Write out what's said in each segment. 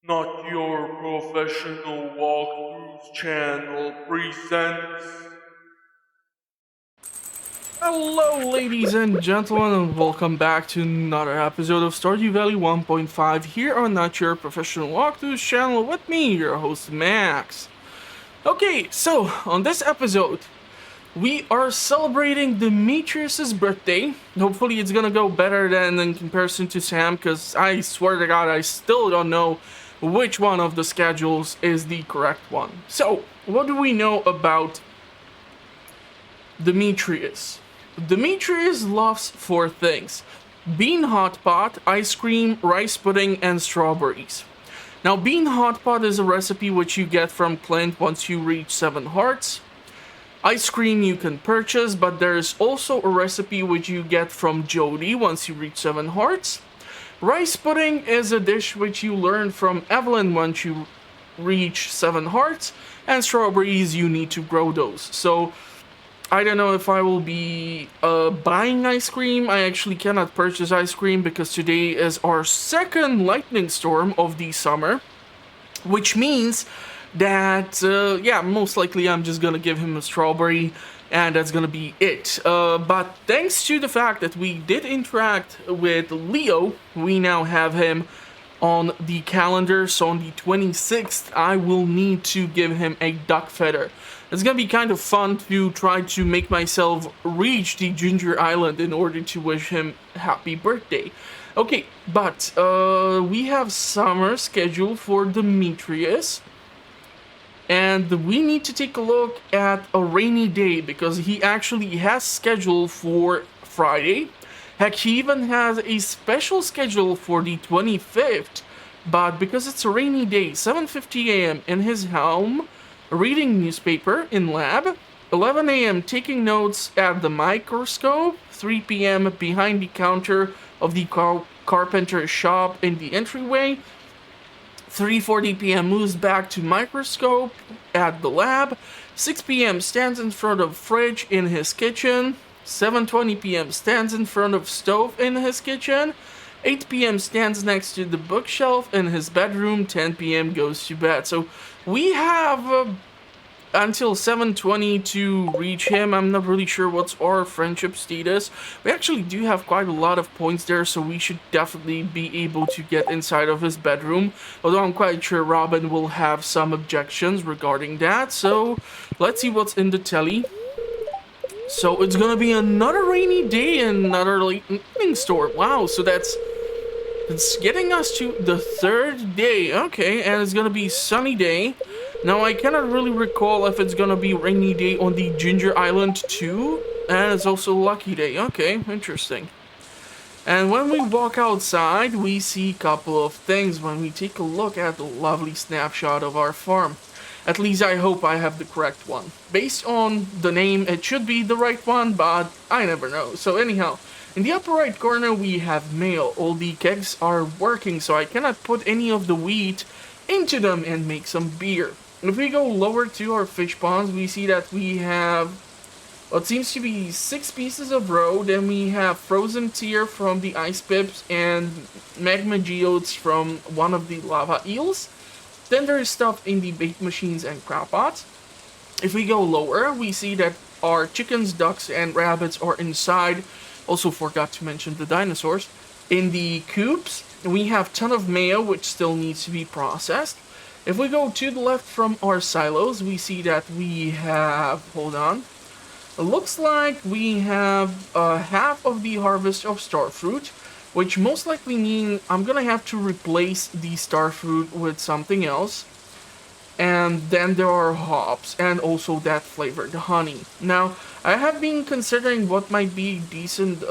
Not Your Professional Walkthroughs channel presents. Hello, ladies and gentlemen, and welcome back to another episode of Stardew Valley 1.5 here on Not Your Professional Walkthroughs channel with me, your host Max. Okay, so on this episode, we are celebrating Demetrius's birthday. Hopefully, it's gonna go better than in comparison to Sam, because I swear to God, I still don't know which one of the schedules is the correct one. So, what do we know about Demetrius? Demetrius loves four things: bean hot pot, ice cream, rice pudding, and strawberries. Now, bean hot pot is a recipe which you get from Clint once you reach 7 hearts. Ice cream you can purchase, but there's also a recipe which you get from Jody once you reach 7 hearts. Rice pudding is a dish which you learn from Evelyn once you reach 7 hearts, and strawberries you need to grow those. So I don't know if I will be buying ice cream. I actually cannot purchase ice cream because today is our second lightning storm of the summer, which means that, yeah, most likely I'm just gonna give him a strawberry and that's gonna be it. But thanks to the fact that we did interact with Leo, we now have him on the calendar. So on the 26th, I will need to give him a duck feather. It's gonna be kind of fun to try to make myself reach the Ginger Island in order to wish him happy birthday. Okay, but we have summer scheduled for Demetrius, and we need to take a look at a rainy day because he actually has scheduled for Friday. Heck, he even has a special schedule for the 25th, but because it's a rainy day, 7:50 a.m. in his home, reading newspaper in lab, 11 a.m. taking notes at the microscope, 3 p.m. behind the counter of the carpenter shop in the entryway, 3:40 p.m. moves back to microscope at the lab, 6 p.m. stands in front of fridge in his kitchen, 7:20 p.m. stands in front of stove in his kitchen, 8 p.m. stands next to the bookshelf in his bedroom, 10 p.m. goes to bed. So we have until 7:20 to reach him. I'm not really sure what's our friendship status. We actually do have quite a lot of points there, so we should definitely be able to get inside of his bedroom. Although I'm quite sure Robin will have some objections regarding that. So let's see what's in the telly. So it's gonna be another rainy day and another lightning storm. Wow, so it's getting us to the third day. Okay, and it's gonna be sunny day. Now I cannot really recall if it's gonna be rainy day on the Ginger Island too. And it's also lucky day. Okay, interesting. And when we walk outside, we see a couple of things when we take a look at the lovely snapshot of our farm. At least I hope I have the correct one. Based on the name, it should be the right one, but I never know. So anyhow, in the upper right corner, we have mail. All the kegs are working, so I cannot put any of the wheat into them and make some beer. If we go lower to our fish ponds, we see that we have what seems to be 6 pieces of roe. Then we have frozen tear from the ice pips and magma geodes from one of the lava eels. Then there is stuff in the bait machines and crab pots. If we go lower, we see that our chickens, ducks, and rabbits are inside. Also forgot to mention the dinosaurs. In the coops, we have a ton of mayo, which still needs to be processed. If we go to the left from our silos, we see that we have, hold on, it looks like we have half of the harvest of starfruit, which most likely mean I'm gonna have to replace the starfruit with something else. And then there are hops and also that flavored honey. Now, I have been considering what might be decent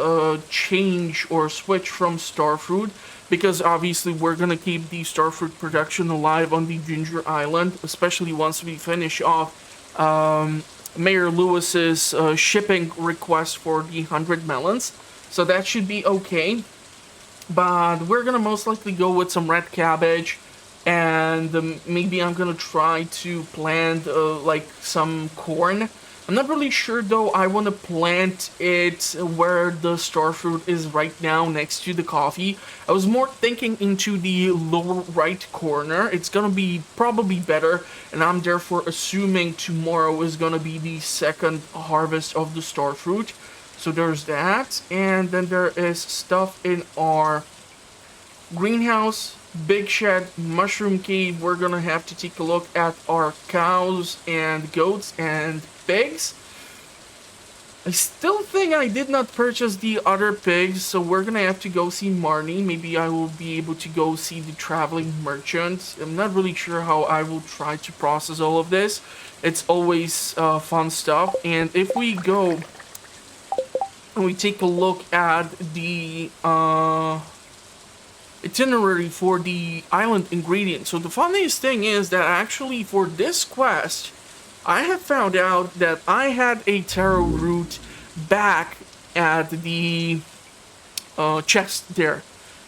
change or switch from starfruit, because obviously we're gonna keep the starfruit production alive on the Ginger Island, especially once we finish off Mayor Lewis's shipping request for the 100 melons. So that should be okay. But we're gonna most likely go with some red cabbage, and maybe I'm gonna try to plant like some corn I'm not really sure though. I want to plant it where the starfruit is right now, next to the coffee. I was more thinking into the lower right corner. It's gonna be probably better, and I'm therefore assuming tomorrow is gonna be the second harvest of the starfruit. So there's that, and then there is stuff in our greenhouse, big shed, mushroom cave. We're gonna have to take a look at our cows and goats and pigs. I still think I did not purchase the other pigs, so we're gonna have to go see Marnie. Maybe I will be able to go see the traveling merchant. I'm not really sure how I will try to process all of this. It's always fun stuff. And if we go and we take a look at the itinerary for the island ingredients. So the funniest thing is that actually for this quest, I have found out that I had a taro root back at the chest there.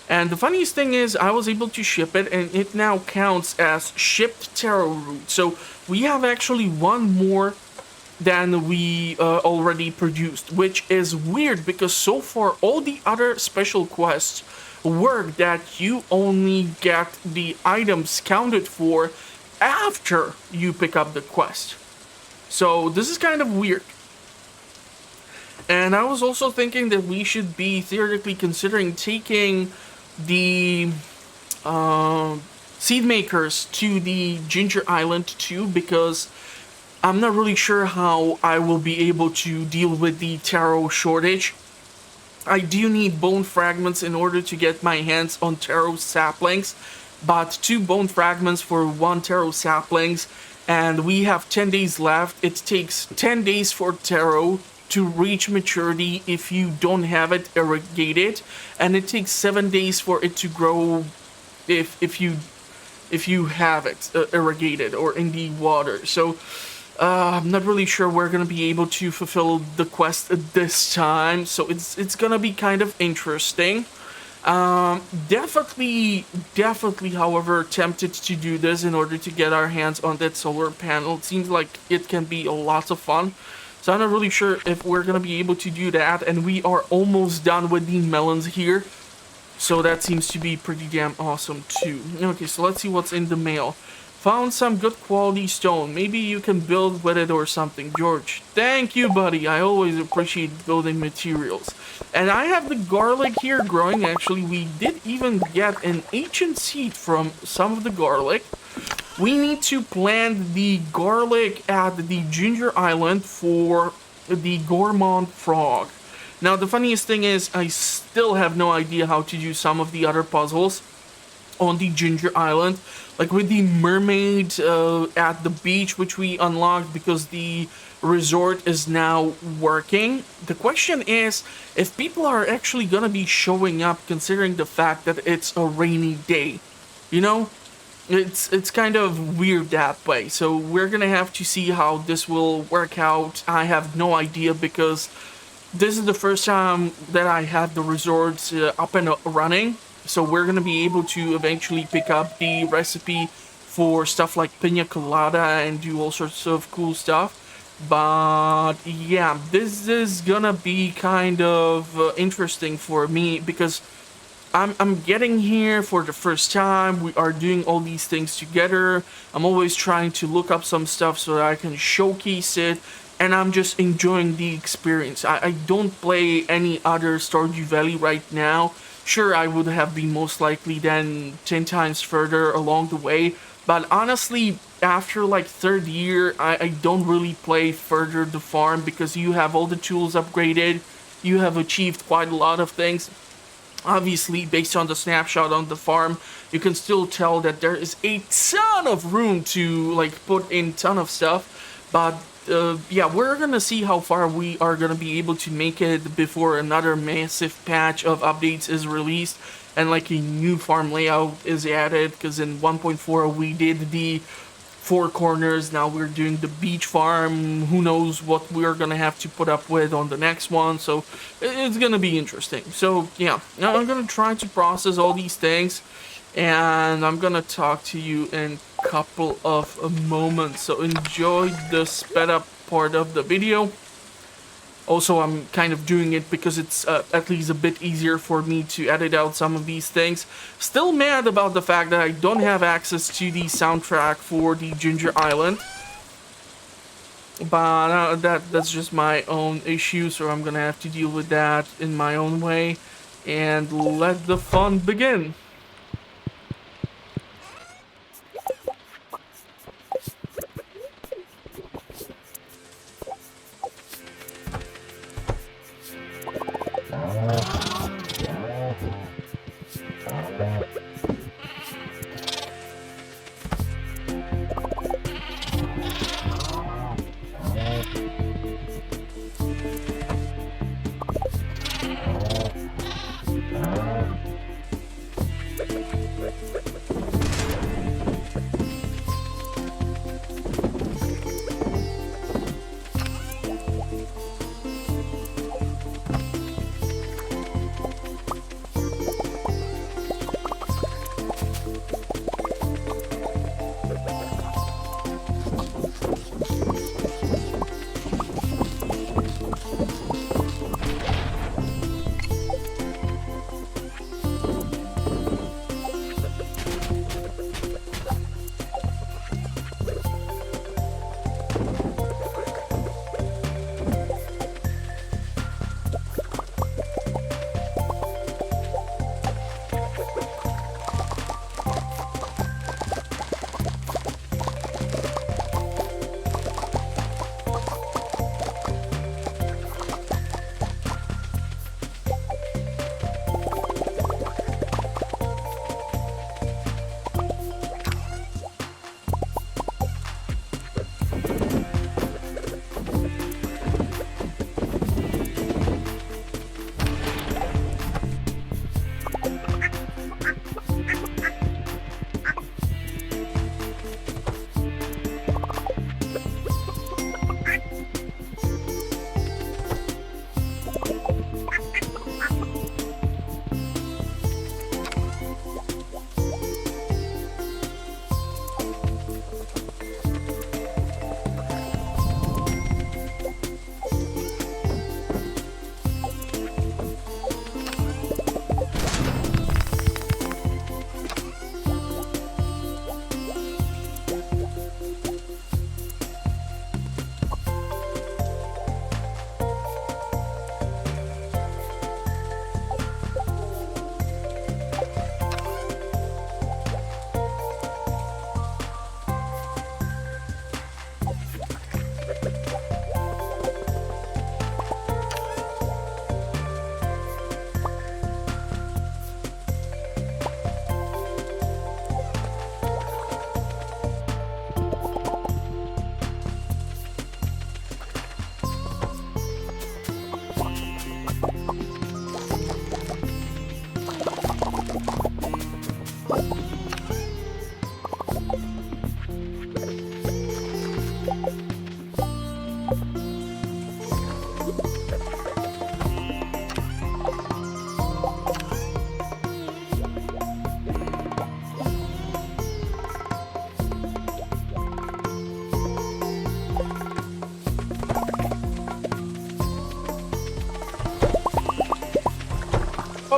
And the funniest thing is I was able to ship it, and it now counts as shipped taro root. So we have actually one more than we already produced, which is weird because so far all the other special quests work that you only get the items counted for after you pick up the quest. So this is kind of weird. And I was also thinking that we should be theoretically considering taking the seed makers to the Ginger Island too, because I'm not really sure how I will be able to deal with the taro shortage. I do need bone fragments in order to get my hands on taro saplings, but 2 bone fragments for 1 taro saplings, and we have 10 days left. It takes 10 days for taro to reach maturity if you don't have it irrigated, and it takes 7 days for it to grow if you have it irrigated or in the water. So I'm not really sure we're gonna be able to fulfill the quest this time, so it's gonna be kind of interesting. Definitely, however, tempted to do this in order to get our hands on that solar panel. It seems like it can be a lot of fun. So I'm not really sure if we're gonna be able to do that, and we are almost done with the melons here. So that seems to be pretty damn awesome too. Okay, so let's see what's in the mail. Found some good quality stone. Maybe you can build with it or something. George, thank you, buddy. I always appreciate building materials. And I have the garlic here growing. Actually, we did even get an ancient seed from some of the garlic. We need to plant the garlic at the Ginger Island for the gourmand frog. Now, the funniest thing is I still have no idea how to do some of the other puzzles on the Ginger Island, like with the mermaid at the beach, which we unlocked because the resort is now working. The question is if people are actually gonna be showing up, considering the fact that it's a rainy day. You know, it's kind of weird that way. So we're gonna have to see how this will work out. I have no idea because this is the first time that I had the resorts up and running. So we're going to be able to eventually pick up the recipe for stuff like pina colada and do all sorts of cool stuff. But yeah, this is going to be kind of interesting for me because I'm getting here for the first time. We are doing all these things together. I'm always trying to look up some stuff so that I can showcase it. And I'm just enjoying the experience. I don't play any other Stardew Valley right now. Sure, I would have been most likely then 10 times further along the way. But honestly, after like 3rd year, I don't really play further the farm because you have all the tools upgraded. You have achieved quite a lot of things. Obviously, based on the snapshot on the farm, you can still tell that there is a ton of room to like put in ton of stuff. But yeah, we're gonna see how far we are gonna be able to make it before another massive patch of updates is released and like a new farm layout is added, because in 1.4 we did the 4 corners. Now we're doing the beach farm. Who knows what we're gonna have to put up with on the next one, so it's gonna be interesting. So yeah, now I'm gonna try to process all these things, and I'm gonna talk to you in a couple of moments. So enjoy the sped up part of the video. Also, I'm kind of doing it because it's at least a bit easier for me to edit out some of these things. Still mad about the fact that I don't have access to the soundtrack for the Ginger Island. But that's just my own issue, so I'm gonna have to deal with that in my own way. And let the fun begin.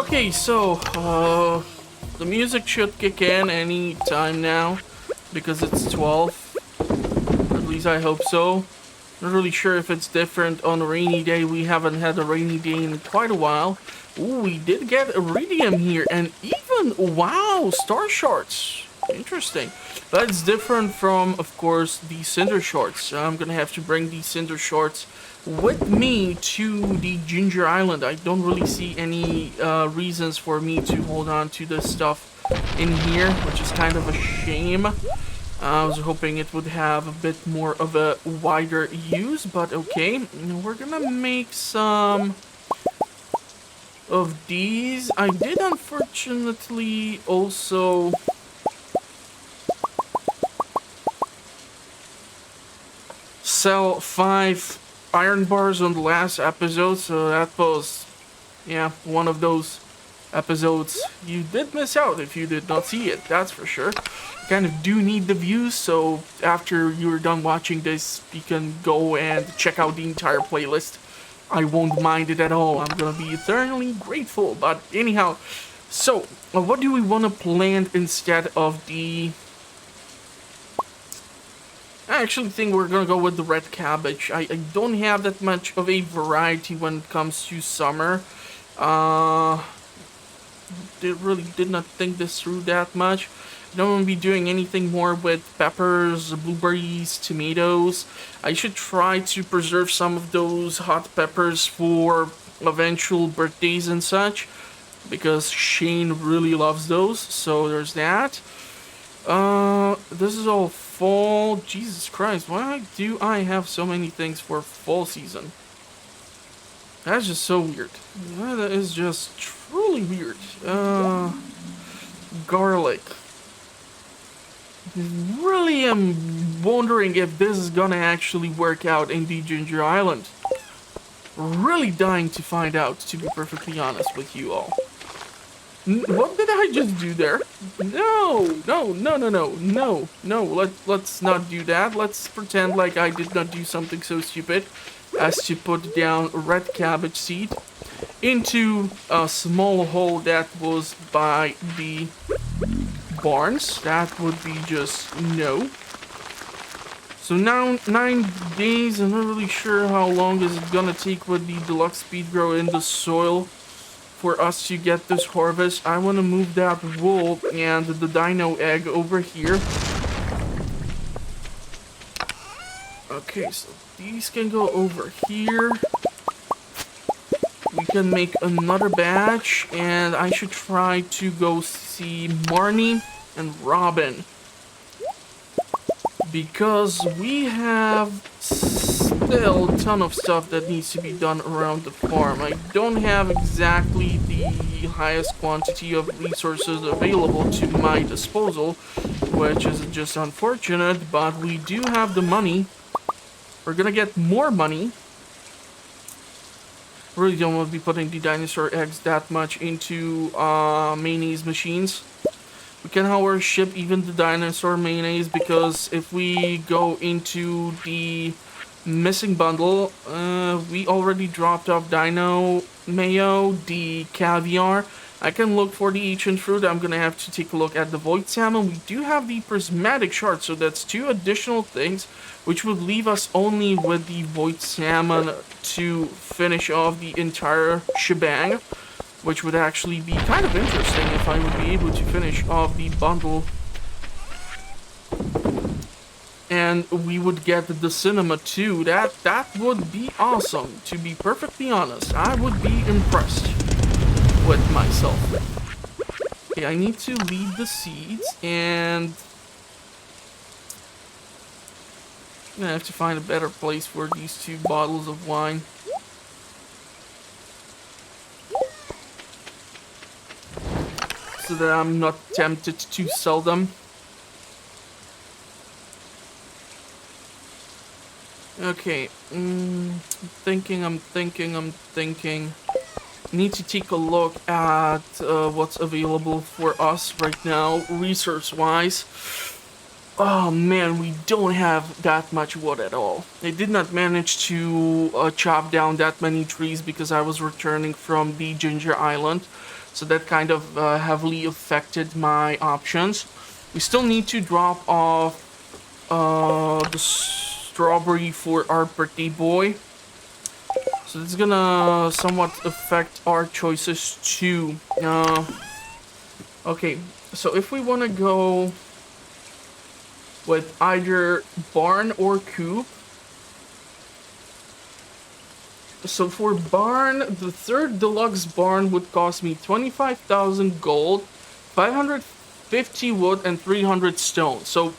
Okay, so the music should kick in any time now because it's 12. At least I hope so. Not really sure if it's different on a rainy day. We haven't had a rainy day in quite a while. Ooh, we did get iridium here and even, wow, star shards. Interesting. But it's different from, of course, the cinder shards. I'm gonna have to bring these cinder shards with me to the Ginger Island. I don't really see any reasons for me to hold on to this stuff in here, which is kind of a shame. I was hoping it would have a bit more of a wider use, but okay. We're gonna make some of these. I did unfortunately also sell 5 iron bars on the last episode, so that was, yeah, one of those episodes, you did miss out if you did not see it, that's for sure. You kind of do need the views, so after you're done watching this, you can go and check out the entire playlist. I won't mind it at all. I'm gonna be eternally grateful. But anyhow, so what do we want to plant instead of the... I actually think we're gonna go with the red cabbage. I don't have that much of a variety when it comes to summer. Really did not think this through that much. I don't want to be doing anything more with peppers, blueberries, tomatoes. I should try to preserve some of those hot peppers for eventual birthdays and such, because Shane really loves those, so there's that. This is all fall. Jesus Christ, why do I have so many things for fall season? That's just so weird. That is just truly weird. Garlic. Really am wondering if this is gonna actually work out in the Ginger Island. Really dying to find out, to be perfectly honest with you all. What did I just do there? No. Let's not do that. Let's pretend like I did not do something so stupid as to put down red cabbage seed into a small hole that was by the barns. That would be just no. So now 9 days. I'm not really sure how long is it gonna take with the deluxe speed grow in the soil for us to get this harvest. I want to move that wool and the dino egg over here. Okay, so these can go over here. We can make another batch, and I should try to go see Marnie and Robin, because we have still a ton of stuff that needs to be done around the farm. I don't have exactly the highest quantity of resources available to my disposal, which is just unfortunate, but we do have the money. We're gonna get more money. Really don't want to be putting the dinosaur eggs that much into mayonnaise machines. We can, however, ship even the dinosaur mayonnaise, because if we go into the missing bundle, we already dropped off dino mayo, the caviar. I can look for the ancient fruit. I'm gonna have to take a look at the void salmon. We do have the prismatic shard, so that's 2 additional things, which would leave us only with the void salmon to finish off the entire shebang, which would actually be kind of interesting if I would be able to finish off the bundle. And we would get the cinema too. That would be awesome, to be perfectly honest. I would be impressed with myself. Okay, I need to leave the seeds, and I'm gonna have to find a better place for these 2 bottles of wine. So that I'm not tempted to sell them. Okay, I'm thinking. Need to take a look at what's available for us right now, resource-wise. Oh man, we don't have that much wood at all. I did not manage to chop down that many trees because I was returning from the Ginger Island. So that kind of heavily affected my options. We still need to drop off the strawberry for our birthday boy. So it's gonna somewhat affect our choices too. Okay, so if we want to go with either barn or coop. So for barn, the 3rd deluxe barn would cost me 25,000 gold, 550 wood, and 300 stone. So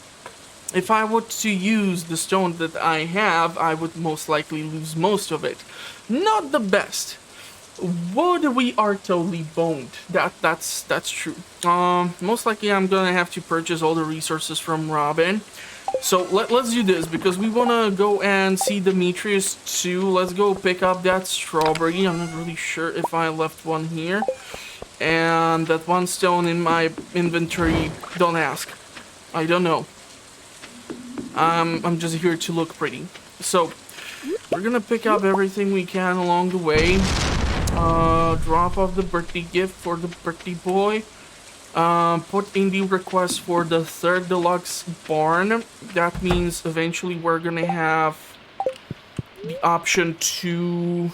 if I were to use the stone that I have, I would most likely lose most of it. Not the best. Wood, we are totally boned. That's true. Most likely I'm gonna have to purchase all the resources from Robin. So let's do this, because we wanna go and see Demetrius too. Let's go pick up that strawberry. I'm not really sure if I left one here. And that one stone in my inventory, don't ask. I don't know. I'm just here to look pretty. So, we're gonna pick up everything we can along the way. Drop off the birthday gift for the birthday boy. Put in the request for the third deluxe barn. That means eventually we're gonna have the option to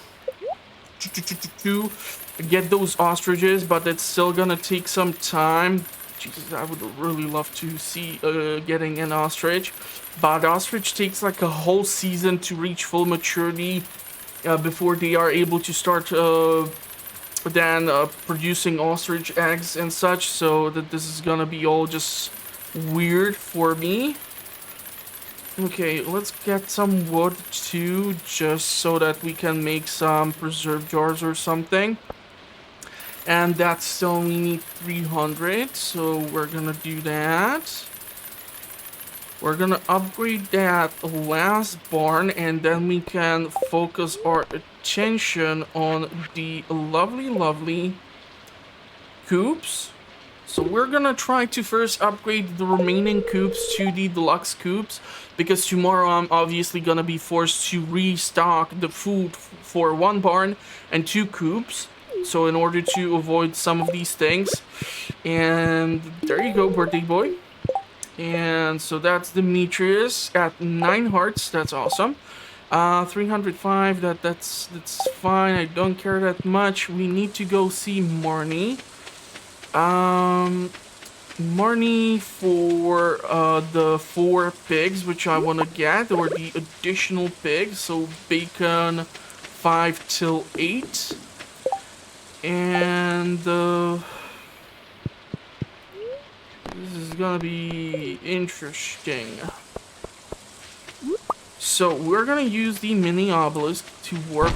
get those ostriches, but it's still gonna take some time. Jesus, I would really love to see getting an ostrich, but ostrich takes like a whole season to reach full maturity before they are able to start producing ostrich eggs and such, so that this is gonna be all just weird for me. Okay, let's get some wood too, just so that we can make some preserve jars or something. And that's still, we need 300, so we're gonna do that. We're gonna upgrade that last barn, and then we can focus our attention on the lovely coops. So we're gonna try to first upgrade the remaining coops to the deluxe coops, because tomorrow I'm obviously gonna be forced to restock the food for one barn and 2 coops. So in order to avoid some of these things. And there you go, birthday boy. And so that's Demetrius at 9 hearts. That's awesome. 305, that's fine. I don't care that much. We need to go see Marnie. Marnie for the 4 pigs, which I want to get, or the additional pigs. So bacon 5 till 8. And this is gonna be interesting. So we're gonna use the mini obelisk to work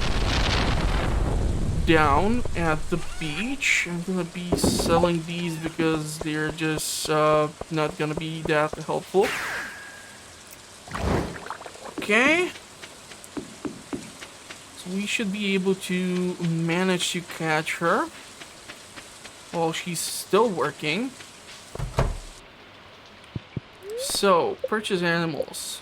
down at the beach. I'm gonna be selling these because they're just not gonna be that helpful. Okay. So we should be able to manage to catch her while she's still working. So, purchase animals.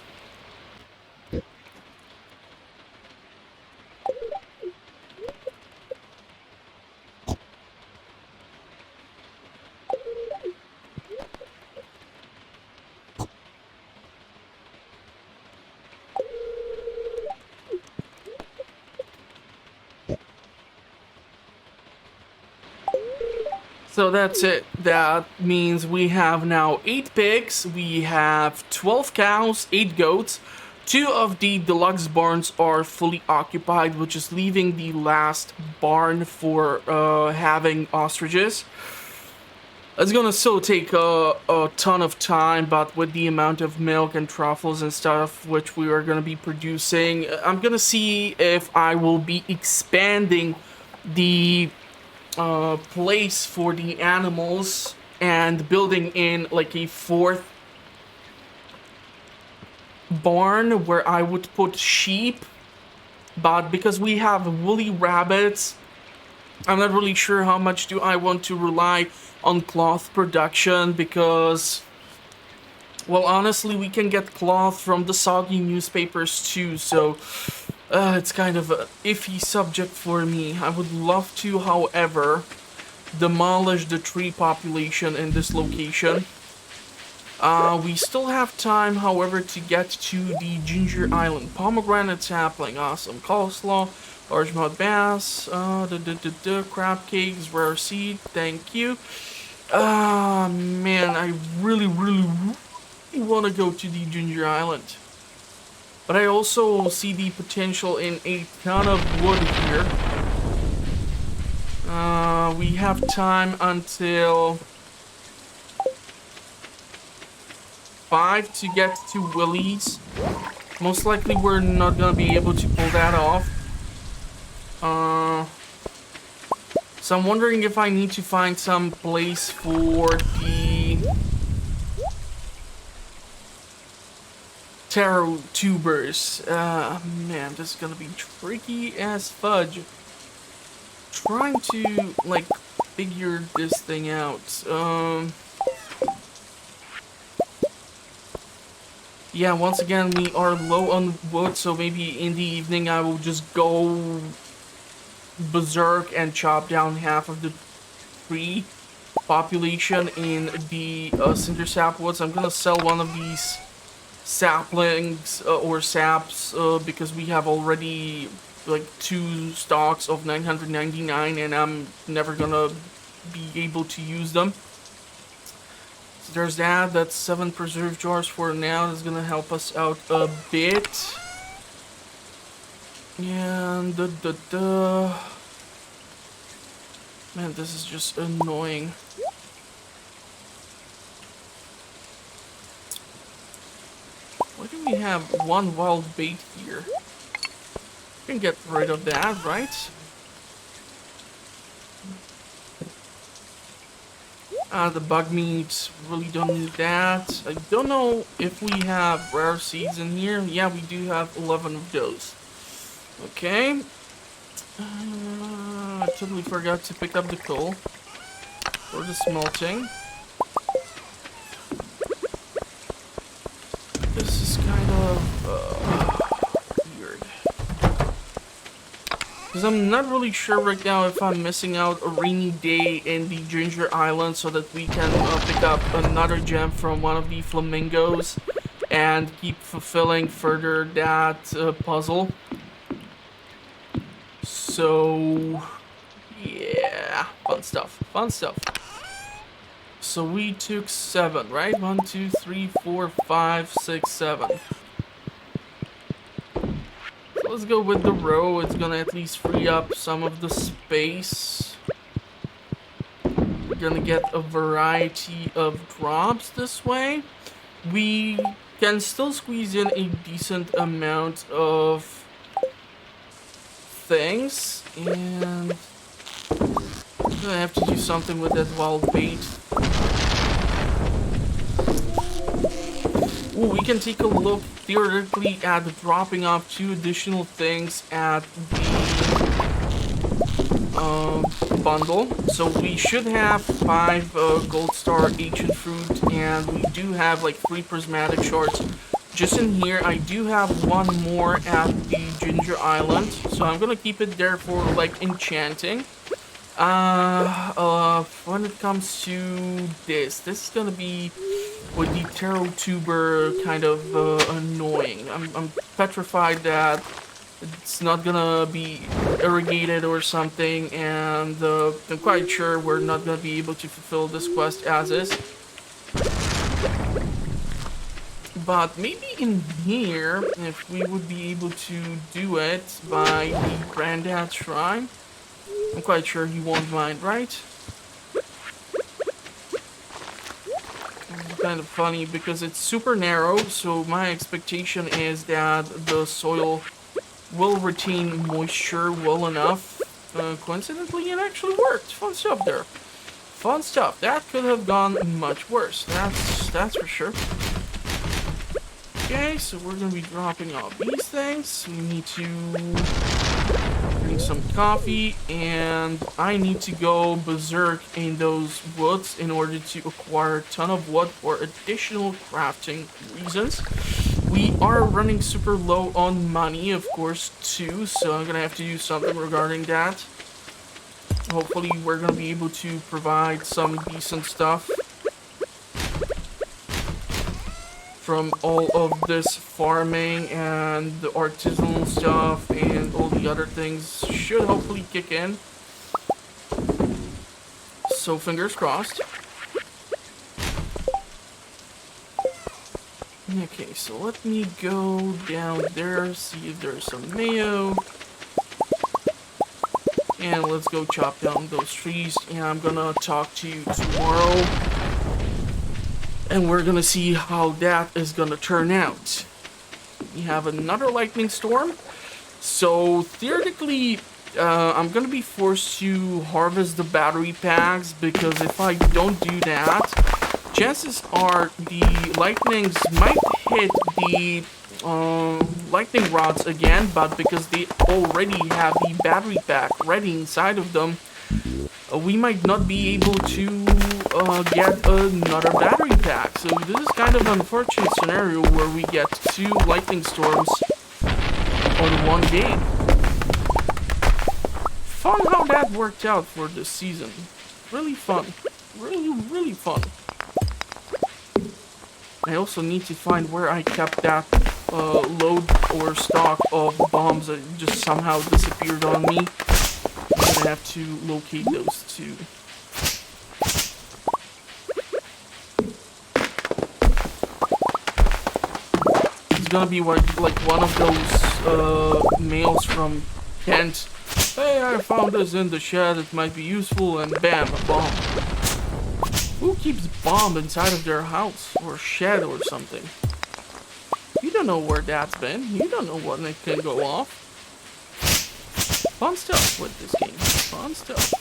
So that's it. That means we have now 8 pigs, we have 12 cows, 8 goats. 2 of the deluxe barns are fully occupied, which is leaving the last barn for having ostriches. It's gonna still take a ton of time, but with the amount of milk and truffles and stuff which we are gonna be producing, I'm gonna see if I will be expanding the place for the animals and building in like a 4th barn where I would put sheep, but because we have woolly rabbits, I'm not really sure how much do I want to rely on cloth production, because, well, honestly, we can get cloth from the soggy newspapers too, so it's kind of an iffy subject for me. I would love to, however, demolish the tree population in this location. We still have time, however, to get to the Ginger Island. Pomegranate sapling, awesome. Coleslaw, largemouth bass, crab cakes, rare seed, thank you. Man, I really want to go to the Ginger Island. But I also see the potential in a ton of wood here. We have time until 5 to get to Willie's. Most likely we're not gonna be able to pull that off. So I'm wondering if I need to find some place for the taro tubers. Man, this is gonna be tricky as fudge. Trying to, like, figure this thing out. Yeah, once again, we are low on wood, so maybe in the evening I will just go berserk and chop down half of the tree population in the cinder sap woods. I'm gonna sell one of these saplings or saps because we have already like 2 stocks of 999 and I'm never gonna be able to use them. So there's that. That's 7 preserve jars for now. That's gonna help us out a bit. And man, this is just annoying. Why do we have 1 wild bait here? We can get rid of that, right? The bug meat, really don't need that. I don't know if we have rare seeds in here. Yeah, we do have 11 of those. Okay. I totally forgot to pick up the coal for the smelting. This is kind of weird. Because I'm not really sure right now if I'm missing out a rainy day in the Ginger Island so that we can pick up another gem from one of the flamingos and keep fulfilling further that puzzle. So, yeah, fun stuff, fun stuff. So we took 7, right? 1, 2, 3, 4, 5, 6, 7. So let's go with the row. It's gonna at least free up some of the space. We're gonna get a variety of drops this way. We can still squeeze in a decent amount of things, and I'm gonna have to do something with that wild bait. Ooh, we can take a look theoretically at dropping off 2 additional things at the bundle. So we should have 5 gold star ancient fruit, and we do have like 3 prismatic shards. Just in here, I do have 1 more at the Ginger Island, so I'm gonna keep it there for like enchanting. When it comes to this is gonna be with the taro tuber kind of annoying. I'm petrified that it's not gonna be irrigated or something, and I'm quite sure we're not gonna be able to fulfill this quest as is. But maybe in here, if we would be able to do it by the Granddad Shrine, I'm quite sure he won't mind, right? It's kind of funny because it's super narrow, so my expectation is that the soil will retain moisture well enough. Coincidentally, it actually worked. Fun stuff there. Fun stuff. That could have gone much worse. That's for sure. Okay, so we're gonna be dropping off these things. We need to drink some coffee, and I need to go berserk in those woods in order to acquire a ton of wood for additional crafting reasons. We are running super low on money, of course, too, so I'm gonna have to do something regarding that. Hopefully we're gonna be able to provide some decent stuff from all of this farming, and the artisanal stuff and all the other things should hopefully kick in. So fingers crossed. Okay, so let me go down there, see if there's some mayo. And let's go chop down those trees, and I'm gonna talk to you tomorrow. And we're gonna see how that is gonna turn out. We have another lightning storm. So theoretically, I'm gonna be forced to harvest the battery packs, because if I don't do that, chances are the lightnings might hit the lightning rods again, but because they already have the battery pack ready inside of them, we might not be able to get another battery pack. So this is kind of an unfortunate scenario where we get 2 lightning storms on one day. Fun how that worked out for this season. Really fun. Really fun. I also need to find where I kept that load or stock of bombs that just somehow disappeared on me. I'm gonna have to locate those too. It's gonna be like one of those mails from Kent. Hey, I found this in the shed, it might be useful, and bam, a bomb. Who keeps bomb inside of their house, or shed, or something? You don't know where that's been, you don't know when it can go off. Fun stuff with this game, fun stuff.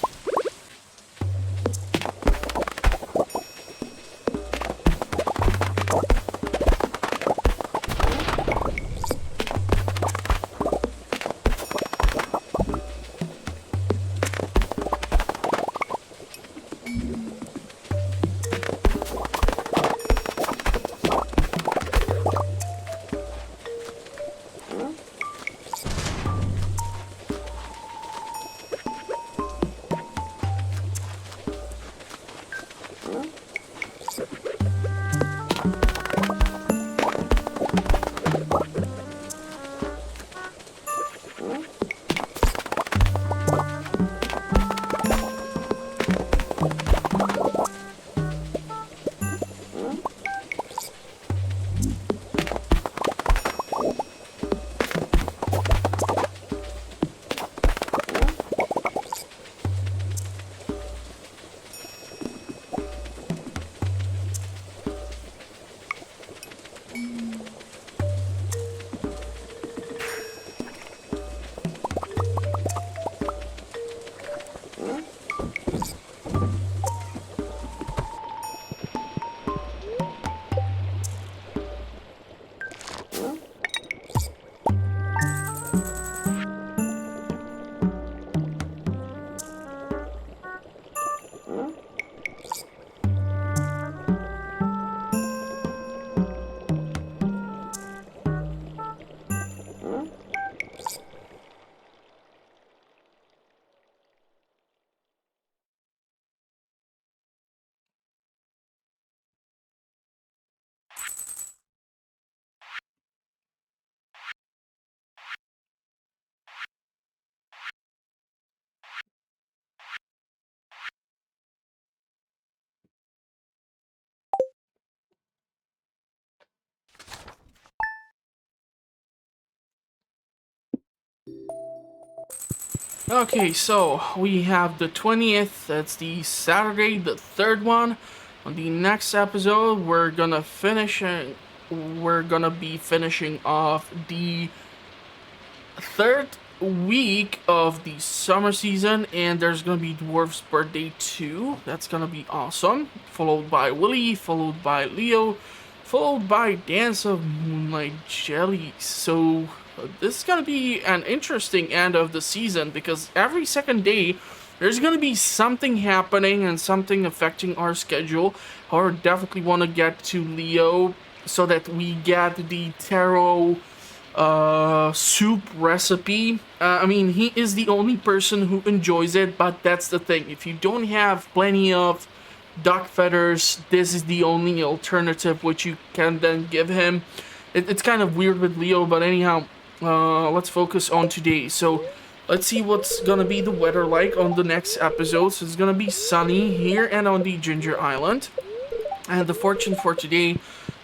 Okay, so we have the 20th, that's the Saturday, the third one. On the next episode, we're gonna be finishing off the third week of the summer season, and there's gonna be Dwarf's Birthday 2. That's gonna be awesome. Followed by Willy, followed by Leo, followed by Dance of Moonlight Jellies. So this is gonna be an interesting end of the season because every second day there's gonna be something happening and something affecting our schedule. I definitely want to get to Leo so that we get the taro soup recipe. I mean, he is the only person who enjoys it, but that's the thing. If you don't have plenty of duck feathers, this is the only alternative which you can then give him. It's kind of weird with Leo, but anyhow, let's focus on today. So let's see what's gonna be the weather like on the next episode. So it's gonna be sunny here and on the Ginger Island. And the fortune for today,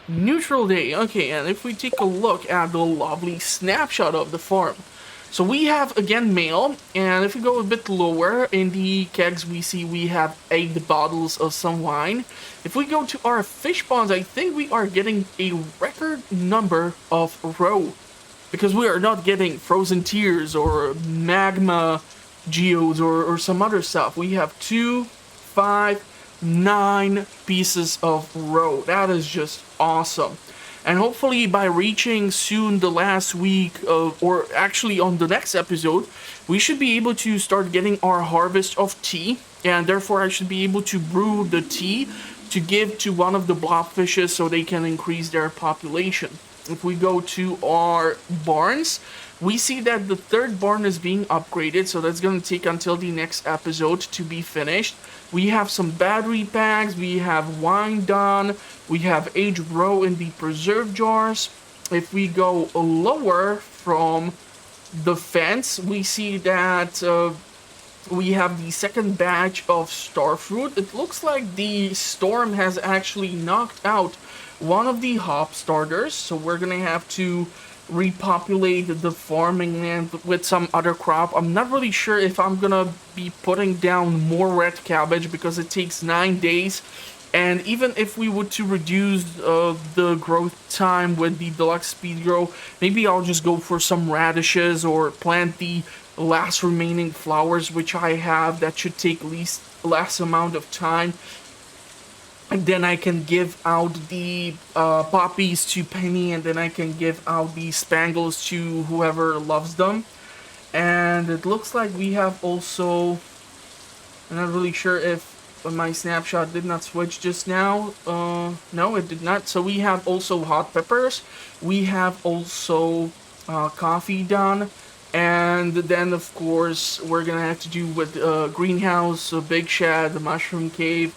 neutral day. Okay, and if we take a look at the lovely snapshot of the farm. So we have, again, mail, and if we go a bit lower, in the kegs we see we have 8 bottles of some wine. If we go to our fish ponds, I think we are getting a record number of roe. Because we are not getting frozen tears or magma geodes or some other stuff. We have 2, 5, 9 pieces of roe. That is just awesome. And hopefully by reaching soon the last week of, or actually on the next episode, we should be able to start getting our harvest of tea. and therefore I should be able to brew the tea to give to one of the blobfishes so they can increase their population. If we go to our barns, we see that the third barn is being upgraded, so that's going to take until the next episode to be finished. We have some battery packs, we have wine done, we have aged roe in the preserve jars. If we go lower from the fence, we see that we have the second batch of star fruit. It looks like the storm has actually knocked out one of the hop starters, so we're gonna have to repopulate the farming land with some other crop. I'm not really sure if I'm gonna be putting down more red cabbage because it takes 9 days, and even if we were to reduce the growth time with the deluxe speed grow, maybe I'll just go for some radishes or plant the last remaining flowers which I have. That should take least less amount of time, and then I can give out the poppies to Penny, and then I can give out the spangles to whoever loves them. And it looks like we have also, I'm not really sure if my snapshot did not switch just now. No, it did not. So we have also hot peppers. We have also coffee done. And then, of course, we're gonna have to do with greenhouse, a big shed, the mushroom cave,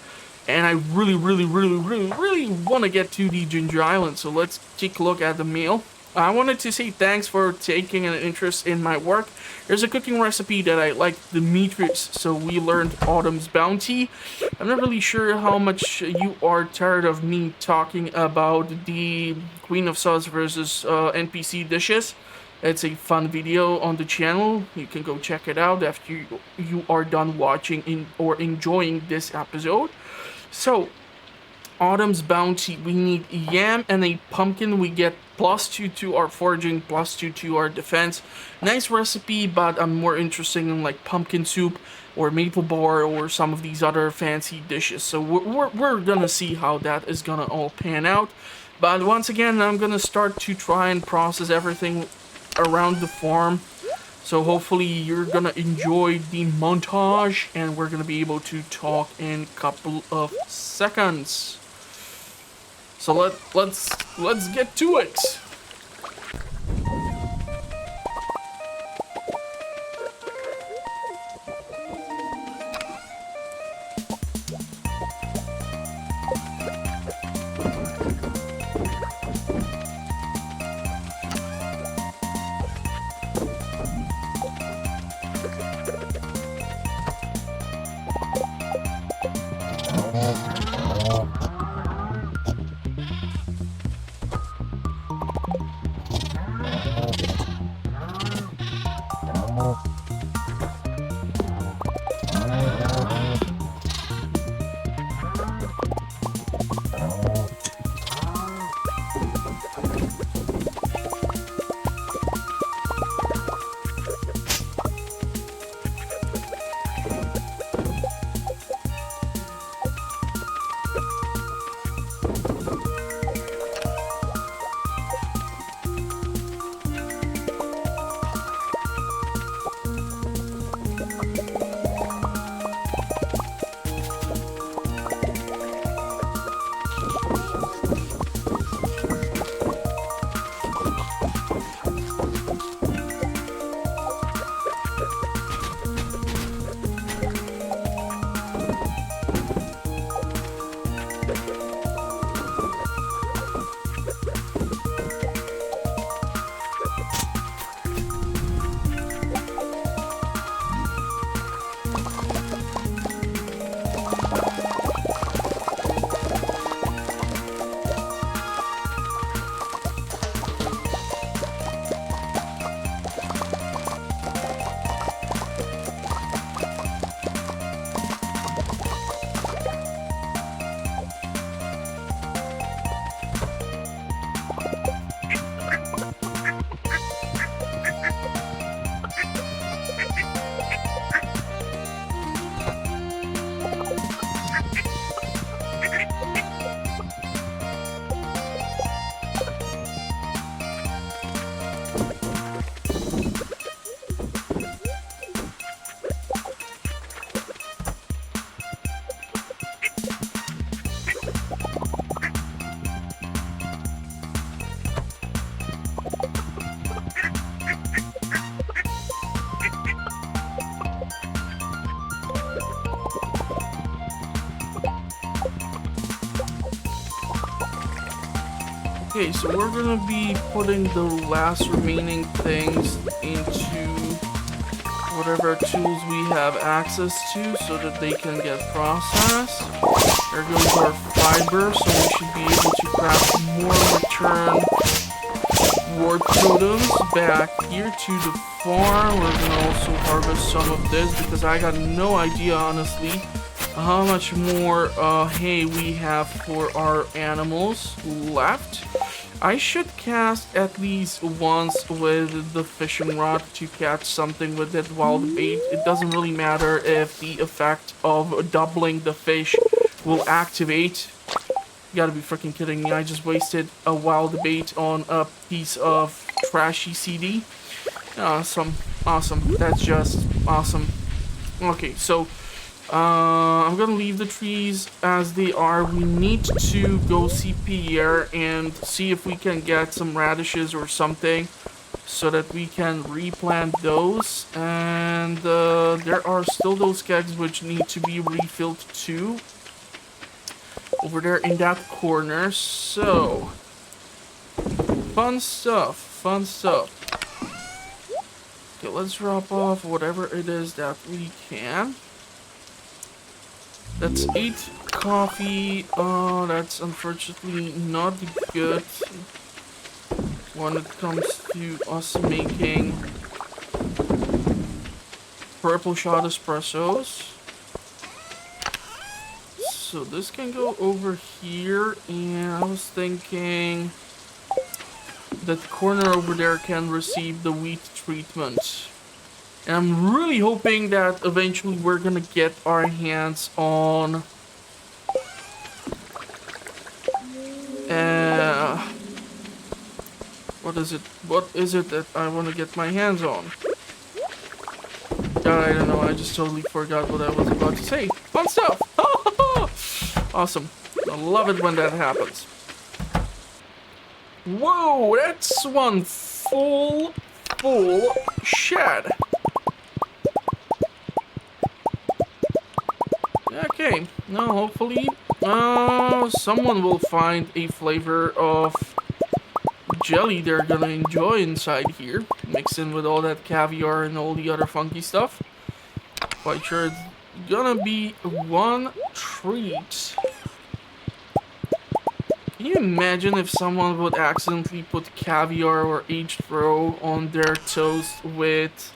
and I really want to get to the Ginger Island. So let's take a look at the meal. I wanted to say thanks for taking an interest in my work. There's a cooking recipe that I like, Demetrius, so we learned Autumn's Bounty. I'm not really sure how much you are tired of me talking about the Queen of Sauce versus NPC dishes. It's a fun video on the channel. You can go check it out after you are done watching or enjoying this episode. So, Autumn's Bounty, we need a yam and a pumpkin. We get +2 to our foraging, +2 to our defense. Nice recipe, but I'm more interested in like pumpkin soup or maple bar or some of these other fancy dishes. So we're gonna see how that is gonna all pan out. But once again, I'm gonna start to try and process everything around the farm. So hopefully you're gonna enjoy the montage, and we're gonna be able to talk in a couple of seconds. So let's get to it. Okay, so we're gonna be putting the last remaining things into whatever tools we have access to so that they can get processed. There goes our fiber, so we should be able to craft more return ward totems back here to the farm. We're gonna also harvest some of this because I got no idea, honestly, how much more hay we have for our animals left. I should cast at least once with the fishing rod to catch something with that wild bait. It doesn't really matter if the effect of doubling the fish will activate. You gotta be freaking kidding me. I just wasted a wild bait on a piece of trashy CD. Awesome. Awesome. That's just awesome. Okay, so I'm gonna leave the trees as they are. We need to go see Pierre and see if we can get some radishes or something so that we can replant those. And there are still those kegs which need to be refilled too over there in that corner. So fun stuff, fun stuff. Okay, let's drop off whatever it is that we can. That's 8 coffee. Oh, that's unfortunately not good when it comes to us making purple shot espressos. So this can go over here, and I was thinking that the corner over there can receive the wheat treatment. And I'm really hoping that eventually we're gonna get our hands on what is it that I want to get my hands on? I don't know, I just totally forgot what I was about to say. Fun stuff! Awesome. I love it when that happens. Whoa, that's one full shed. Okay, now hopefully someone will find a flavor of jelly they're gonna enjoy inside here, mixed in with all that caviar and all the other funky stuff. Quite sure it's gonna be one treat. Can you imagine if someone would accidentally put caviar or aged roe on their toast with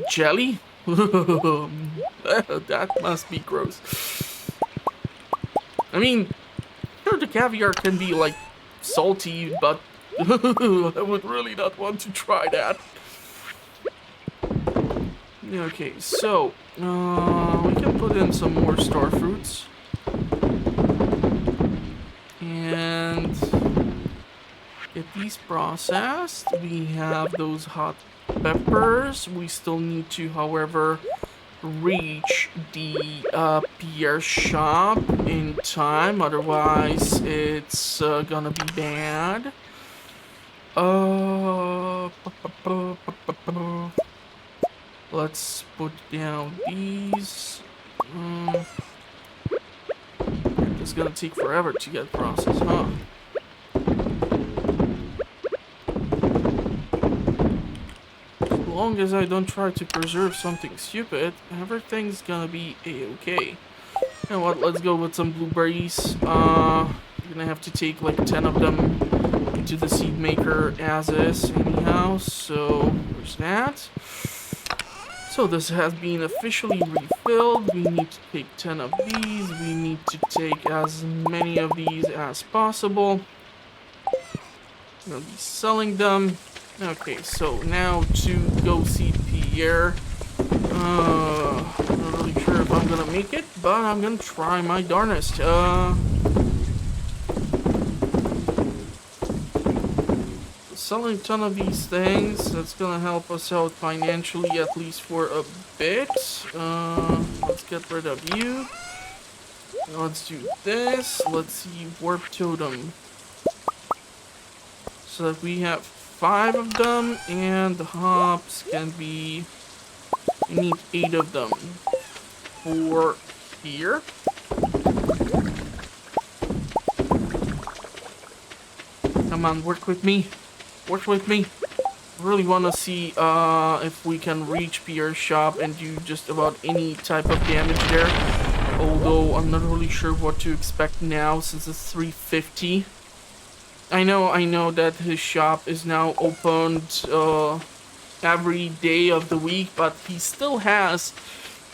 jelly? That must be gross. I mean, sure, the caviar can be like salty, but I would really not want to try that. Okay, so we can put in some more star fruits and get these processed. We have those hot peppers. We still need to, however, reach the Pierre shop in time, otherwise it's gonna be bad. Let's put down these. It's gonna take forever to get processed, huh? As long as I don't try to preserve something stupid, everything's gonna be a-okay. You know what, let's go with some blueberries. You're gonna have to take like 10 of them into the seed maker as is anyhow, so there's that. So this has been officially refilled. We need to take 10 of these. We need to take as many of these as possible. I'm gonna be selling them. Okay, so now to go see Pierre. I'm not really sure if I'm gonna make it, but I'm gonna try my darnest. Selling a ton of these things, that's gonna help us out financially, at least for a bit. Let's get rid of you. Let's do this. Let's see, warp totem. So that we have 5 of them, and the hops can be, we need 8 of them for here. How come on, work with me. Work with me. Really want to see if we can reach Pierre's shop and do just about any type of damage there. Although I'm not really sure what to expect now since it's 3:50. I know that his shop is now opened every day of the week, but he still has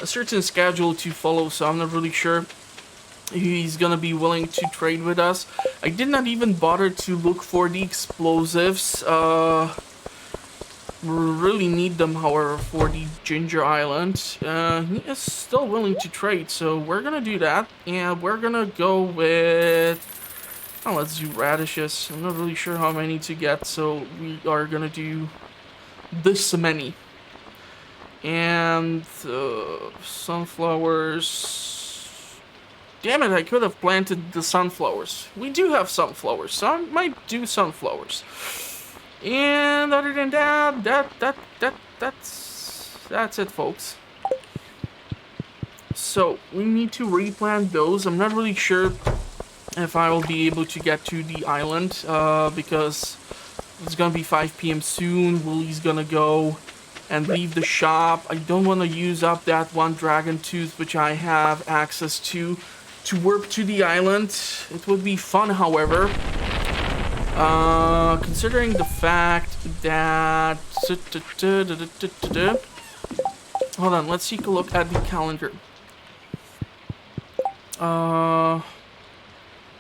a certain schedule to follow, so I'm not really sure he's gonna be willing to trade with us. I did not even bother to look for the explosives. We really need them, however, for the Ginger Island. He is still willing to trade, so we're gonna do that. And we're gonna go with... Oh, let's do radishes. I'm not really sure how many to get, so we are gonna do this many. And sunflowers... Damn it, I could have planted the sunflowers. We do have sunflowers, so I might do sunflowers. And other than that, that's it, folks. So we need to replant those. I'm not really sure if I will be able to get to the island because it's gonna be 5 p.m. soon. Willie's gonna go and leave the shop. I don't want to use up that one dragon tooth which I have access to warp to the island. It would be fun, however. Considering the fact that... Hold on, let's take a look at the calendar.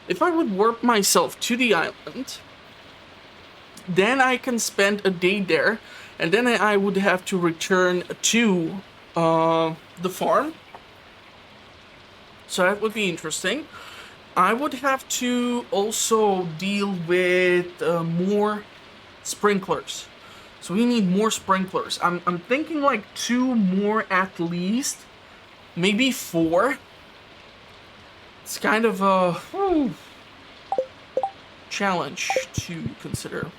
If I would warp myself to the island, then I can spend a day there, and then I would have to return to the farm. So that would be interesting. I would have to also deal with more sprinklers. So we need more sprinklers. I'm thinking like 2 more at least. Maybe 4. It's kind of a challenge to consider.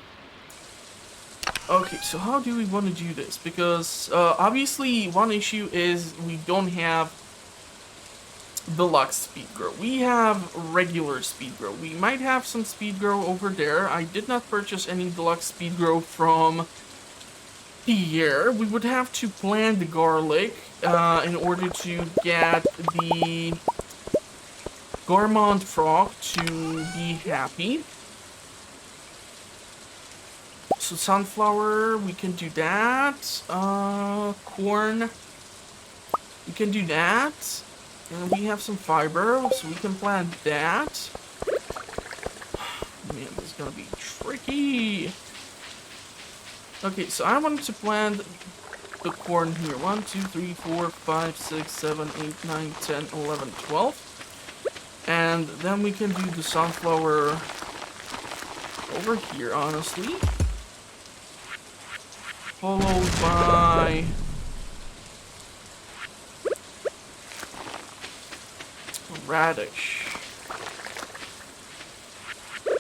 Okay, so how do we want to do this? Because obviously one issue is we don't have deluxe speed grow. We have regular speed grow. We might have some speed grow over there. I did not purchase any deluxe speed grow from here. We would have to plant the garlic in order to get the Gourmand frog to be happy. So sunflower, we can do that. Corn, we can do that. And we have some fiber, so we can plant that. Man, this is gonna be tricky. Okay, so I wanted to plant the corn here. 1, 2, 3, 4, 5, 6, 7, 8, 9, 10, 11, 12. And then we can do the sunflower over here, honestly. Followed by... radish.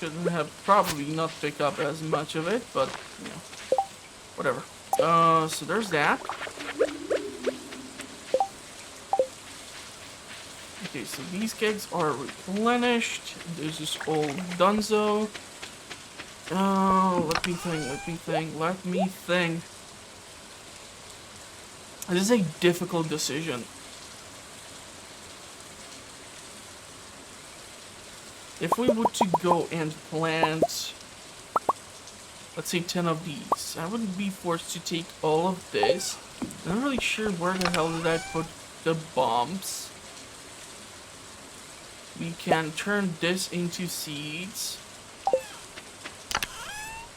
Shouldn't have probably not picked up as much of it, but you know, whatever. So there's that. Okay, so these kegs are replenished. This is all donezo. Let me think. This is a difficult decision. If we were to go and plant, let's say 10 of these, I would be forced to take all of this. I'm not really sure where the hell did I put the bombs. We can turn this into seeds.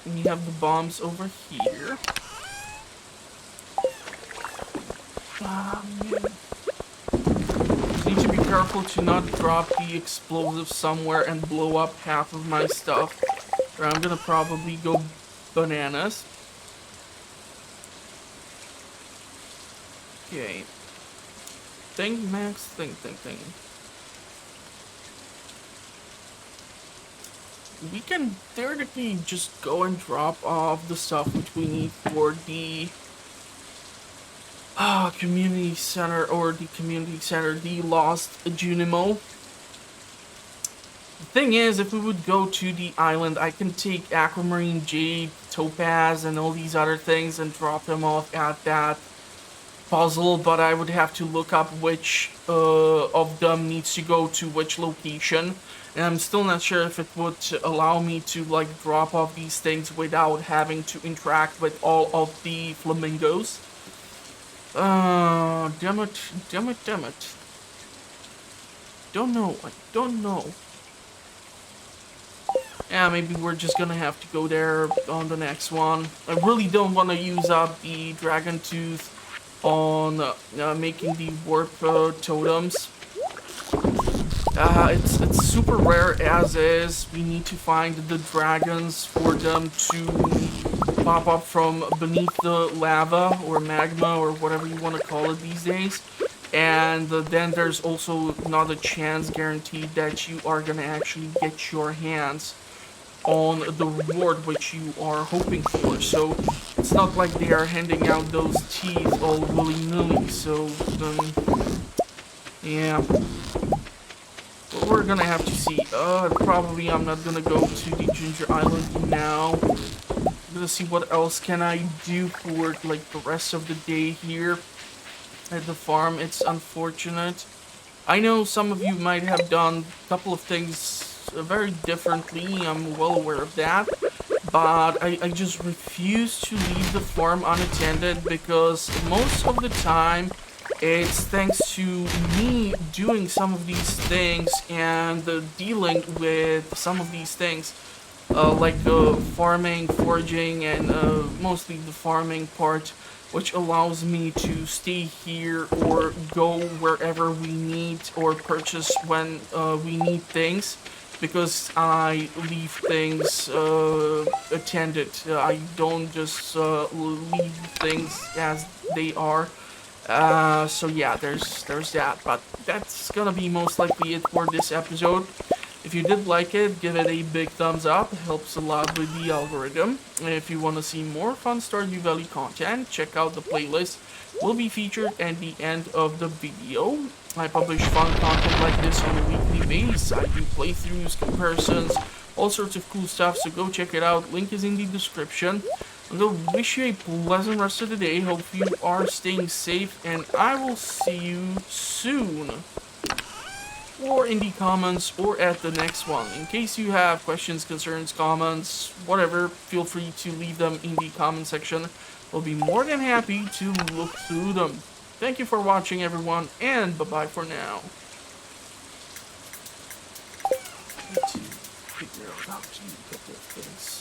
And you have the bombs over here. Need to be careful to not drop the explosive somewhere and blow up half of my stuff, or I'm gonna probably go bananas. Okay. Think, Max. Think. We can theoretically just go and drop off the stuff which we need for the community center, the Lost Junimo. The thing is, if we would go to the island, I can take aquamarine, jade, topaz, and all these other things and drop them off at that puzzle, but I would have to look up which of them needs to go to which location. And I'm still not sure if it would allow me to like drop off these things without having to interact with all of the flamingos. Damn it, damn it, damn it. Don't know, I don't know. Yeah, maybe we're just gonna have to go there on the next one. I really don't want to use up the dragon tooth on making the warp totems. It's super rare as is. We need to find the dragons for them to pop up from beneath the lava or magma or whatever you want to call it these days. And then there's also not a chance guaranteed that you are gonna actually get your hands on the reward which you are hoping for. So it's not like they are handing out those teeth all willy-nilly. So yeah, but we're gonna have to see. Probably I'm not gonna go to the Ginger Island now. I'm gonna see what else can I do for like the rest of the day here at the farm. It's unfortunate. I know some of you might have done a couple of things very differently. I'm well aware of that. But I just refuse to leave the farm unattended because most of the time it's thanks to me doing some of these things and dealing with some of these things. Like the farming, foraging, and mostly the farming part, which allows me to stay here or go wherever we need or purchase when we need things, because I leave things attended. I don't just leave things as they are. So yeah, there's that, but that's gonna be most likely it for this episode. If you did like it, give it a big thumbs up. It helps a lot with the algorithm. And if you want to see more fun Stardew Valley content, check out the playlist. Will be featured at the end of the video. I publish fun content like this on a weekly basis. I do playthroughs, comparisons, all sorts of cool stuff, so go check it out. Link is in the description. I'm going to wish you a pleasant rest of the day. Hope you are staying safe, and I will see you soon. Or in the comments, or at the next one. In case you have questions, concerns, comments, whatever, feel free to leave them in the comment section. We'll be more than happy to look through them. Thank you for watching, everyone, and bye-bye for now. I need to figure out how to get those things.